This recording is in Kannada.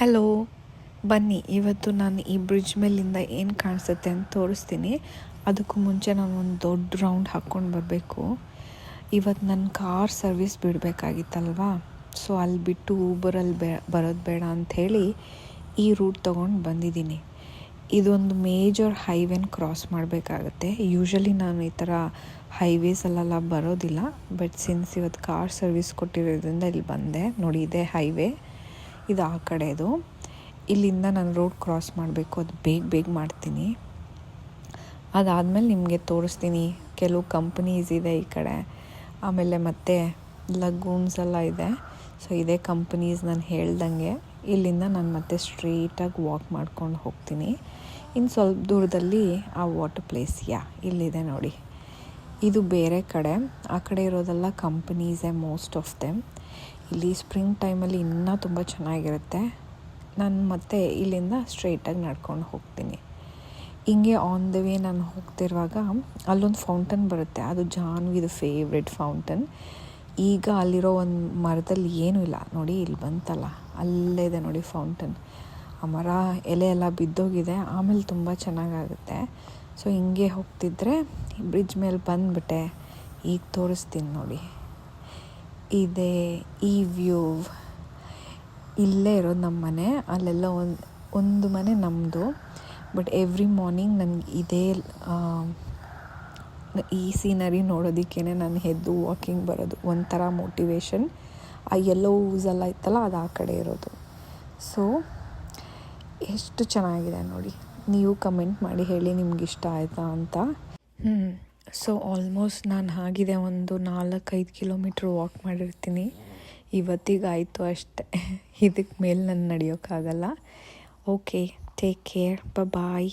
ಹಲೋ, ಬನ್ನಿ ಇವತ್ತು ನಾನು ಈ ಬ್ರಿಡ್ಜ್ ಮೇಲಿಂದ ಏನು ಕಾಣಿಸುತ್ತೆ ಅಂತ ತೋರಿಸ್ತೀನಿ. ಅದಕ್ಕೂ ಮುಂಚೆ ನಾನು ಒಂದು ದೊಡ್ಡ ರೌಂಡ್ ಹಾಕ್ಕೊಂಡು ಬರಬೇಕು. ಇವತ್ತು ನನ್ನ ಕಾರ್ ಸರ್ವಿಸ್ ಬಿಡಬೇಕಾಗಿತ್ತಲ್ವಾ, ಸೊ ಅಲ್ಲಿ ಬಿಟ್ಟು ಊಬರಲ್ಲಿ ಬರೋದು ಬೇಡ ಅಂಥೇಳಿ ಈ ರೂಟ್ ತೊಗೊಂಡು ಬಂದಿದ್ದೀನಿ. ಇದೊಂದು ಮೇಜರ್ ಹೈವೇನ ಕ್ರಾಸ್ ಮಾಡಬೇಕಾಗತ್ತೆ. ಯೂಶ್ವಲಿ ನಾನು ಈ ಥರ ಹೈವೇಸಲ್ಲೆಲ್ಲ ಬರೋದಿಲ್ಲ, ಬಟ್ ಸಿನ್ಸ್ ಇವತ್ತು ಕಾರ್ ಸರ್ವಿಸ್ ಕೊಟ್ಟಿರೋದ್ರಿಂದ ಇಲ್ಲಿ ಬಂದೆ. ನೋಡಿ, ಇದೇ ಹೈವೇ, ಇದು ಆ ಕಡೆದು. ಇಲ್ಲಿಂದ ನಾನು ರೋಡ್ ಕ್ರಾಸ್ ಮಾಡಬೇಕು, ಅದು ಬೇಗ ಮಾಡ್ತೀನಿ. ಅದಾದಮೇಲೆ ನಿಮಗೆ ತೋರಿಸ್ತೀನಿ. ಕೆಲವು ಕಂಪ್ನೀಸ್ ಇದೆ ಈ ಕಡೆ, ಆಮೇಲೆ ಮತ್ತೆ ಲಗೂನ್ಸ್ ಎಲ್ಲ ಇದೆ. ಸೊ ಇದೇ ಕಂಪ್ನೀಸ್ ನಾನು ಹೇಳ್ದಂಗೆ. ಇಲ್ಲಿಂದ ನಾನು ಮತ್ತೆ ಸ್ಟ್ರೀಟಾಗಿ ವಾಕ್ ಮಾಡ್ಕೊಂಡು ಹೋಗ್ತೀನಿ. ಇನ್ನು ಸ್ವಲ್ಪ ದೂರದಲ್ಲಿ ಆ ವಾಟರ್ ಪ್ಲೇಸ್ ಇಲ್ಲಿದೆ ನೋಡಿ. ಇದು ಬೇರೆ ಕಡೆ, ಆ ಕಡೆ ಇರೋದೆಲ್ಲ ಕಂಪ್ನೀಸೇ ಮೋಸ್ಟ್ ಆಫ್ ದೆಮ್. ಇಲ್ಲಿ ಸ್ಪ್ರಿಂಗ್ ಟೈಮಲ್ಲಿ ಇನ್ನೂ ತುಂಬ ಚೆನ್ನಾಗಿರುತ್ತೆ. ನಾನು ಮತ್ತೆ ಇಲ್ಲಿಂದ ಸ್ಟ್ರೈಟಾಗಿ ನಡ್ಕೊಂಡು ಹೋಗ್ತೀನಿ. ಹಿಂಗೆ ಆನ್ ದ ವೇ ನಾನು ಹೋಗ್ತಿರುವಾಗ ಅಲ್ಲೊಂದು ಫೌಂಟನ್ ಬರುತ್ತೆ, ಅದು ಜಾನ್ವಿದು ಫೇವ್ರೆಟ್ ಫೌಂಟನ್. ಈಗ ಅಲ್ಲಿರೋ ಒಂದು ಮರದಲ್ಲಿ ಏನೂ ಇಲ್ಲ ನೋಡಿ, ಇಲ್ಲಿ ಬಂತಲ್ಲ ಅಲ್ಲೇ ಇದೆ ನೋಡಿ ಫೌಂಟನ್. ಆ ಮರ ಎಲೆ ಎಲ್ಲ ಬಿದ್ದೋಗಿದೆ, ಆಮೇಲೆ ತುಂಬ ಚೆನ್ನಾಗಾಗುತ್ತೆ. ಸೊ ಹಿಂಗೆ ಹೋಗ್ತಿದ್ರೆ ಬ್ರಿಡ್ಜ್ ಮೇಲೆ ಬಂದುಬಿಟ್ಟೆ. ಈಗ ತೋರಿಸ್ತೀನಿ ನೋಡಿ, ಇದೆ ಈ ವ್ಯೂ. ಇಲ್ಲೇ ಇರೋದು ನಮ್ಮ ಮನೆ, ಅಲ್ಲೆಲ್ಲ ಒಂದು ಮನೆ ನಮ್ಮದು. ಬಟ್ ಎವ್ರಿ ಮಾರ್ನಿಂಗ್ ನನಗೆ ಈ ಸೀನರಿ ನೋಡೋದಕ್ಕೇ ನಾನು ಎದ್ದು ವಾಕಿಂಗ್ ಬರೋದು. ಒಂಥರ ಮೋಟಿವೇಶನ್. ಆ ಯೆಲ್ಲೋ ಹೂಸೆಲ್ಲ ಇತ್ತಲ್ಲ, ಅದು ಆ ಕಡೆ ಇರೋದು. ಸೊ ಎಷ್ಟು ಚೆನ್ನಾಗಿದೆ ನೋಡಿ. ನೀವು ಕಮೆಂಟ್ ಮಾಡಿ ಹೇಳಿ ನಿಮ್ಗೆ ಇಷ್ಟ ಆಯಿತಾ ಅಂತ. ಸೊ ಆಲ್ಮೋಸ್ಟ್ ನಾನು ಆಗಿದೆ ಒಂದು 4-5 ಕಿಲೋಮೀಟ್ರ್ ವಾಕ್ ಮಾಡಿರ್ತೀನಿ. ಇವತ್ತಿಗಾಯಿತು ಅಷ್ಟೆ. ಇದಕ್ಕೆ ಮೇಲೆ ನಾನು ನಡೆಯೋಕ್ಕಾಗಲ್ಲ. ಓಕೆ, ಟೇಕ್ ಕೇರ್, ಬಾಯ್.